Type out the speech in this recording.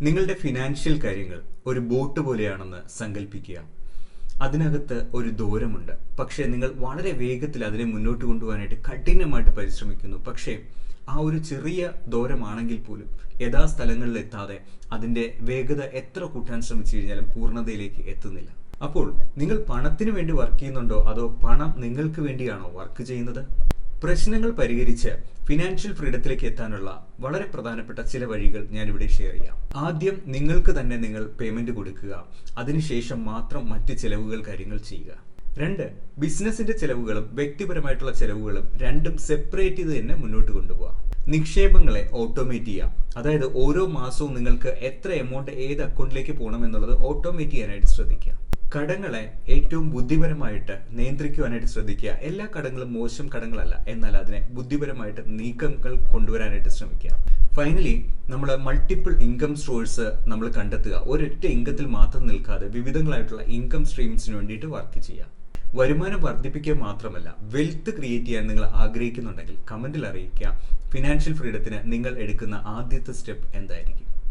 നിങ്ങളുടെ ഫിനാൻഷ്യൽ കാര്യങ്ങൾ ഒരു ബോട്ട് പോലെയാണെന്ന് സങ്കല്പിക്കുക. അതിനകത്ത് ഒരു ദൂരമുണ്ട്. പക്ഷേ നിങ്ങൾ വളരെ വേഗത്തിൽ അതിനെ മുന്നോട്ട് കൊണ്ടുപോകാനായിട്ട് കഠിനമായിട്ട് പരിശ്രമിക്കുന്നു. പക്ഷേ ആ ഒരു ചെറിയ ദൂരമാണെങ്കിൽ പോലും യഥാസ്ഥലങ്ങളിൽ എത്താതെ അതിൻ്റെ വേഗത എത്ര കൂട്ടാൻ ശ്രമിച്ചു കഴിഞ്ഞാലും പൂർണ്ണതയിലേക്ക് എത്തുന്നില്ല. അപ്പോൾ നിങ്ങൾ പണത്തിന് വേണ്ടി വർക്ക് ചെയ്യുന്നുണ്ടോ, അതോ പണം നിങ്ങൾക്ക് വേണ്ടിയാണോ വർക്ക് ചെയ്യുന്നത്? പ്രശ്നങ്ങൾ പരിഹരിച്ച് ഫിനാൻഷ്യൽ ഫ്രീഡത്തിലേക്ക് എത്താനുള്ള വളരെ പ്രധാനപ്പെട്ട ചില വഴികൾ ഞാനിവിടെ ഷെയർ ചെയ്യാം. ആദ്യം നിങ്ങൾക്ക് തന്നെ നിങ്ങൾ പേയ്മെന്റ് കൊടുക്കുക. അതിനുശേഷം മാത്രം മറ്റ് ചെലവുകൾ കാര്യങ്ങൾ ചെയ്യുക. 2, ബിസിനസിന്റെ ചെലവുകളും വ്യക്തിപരമായിട്ടുള്ള ചെലവുകളും രണ്ടും സെപ്പറേറ്റ് ചെയ്ത് തന്നെ മുന്നോട്ട് കൊണ്ടുപോകാം. നിക്ഷേപങ്ങളെ ഓട്ടോമേറ്റ് ചെയ്യാം. അതായത് ഓരോ മാസവും നിങ്ങൾക്ക് എത്ര എമൗണ്ട് ഏത് അക്കൗണ്ടിലേക്ക് പോകണം എന്നുള്ളത് ഓട്ടോമേറ്റ് ചെയ്യാനായിട്ട് ശ്രദ്ധിക്കുക. കടങ്ങളെ ഏറ്റവും ബുദ്ധിപരമായിട്ട് നിയന്ത്രിക്കുവാനായിട്ട് ശ്രദ്ധിക്കുക. എല്ലാ കടങ്ങളും മോശം കടങ്ങളല്ല, എന്നാൽ അതിനെ ബുദ്ധിപരമായിട്ട് നീക്കങ്ങൾ കൊണ്ടുവരാനായിട്ട് ശ്രമിക്കുക. ഫൈനലി നമ്മൾ മൾട്ടിപ്പിൾ ഇൻകം സോഴ്സ് നമ്മൾ കണ്ടെത്തുക. ഒരൊറ്റ ഇൻകത്തിൽ മാത്രം നിൽക്കാതെ വിവിധങ്ങളായിട്ടുള്ള ഇൻകം സ്ട്രീംസിന് വേണ്ടിയിട്ട് വർക്ക് ചെയ്യുക. വരുമാനം വർദ്ധിപ്പിക്കുക മാത്രമല്ല, വെൽത്ത് ക്രിയേറ്റ് ചെയ്യാൻ നിങ്ങൾ ആഗ്രഹിക്കുന്നുണ്ടെങ്കിൽ കമന്റിൽ അറിയിക്കുക. ഫിനാൻഷ്യൽ ഫ്രീഡത്തിന് നിങ്ങൾ എടുക്കുന്ന ആദ്യത്തെ സ്റ്റെപ്പ് എന്തായിരിക്കും?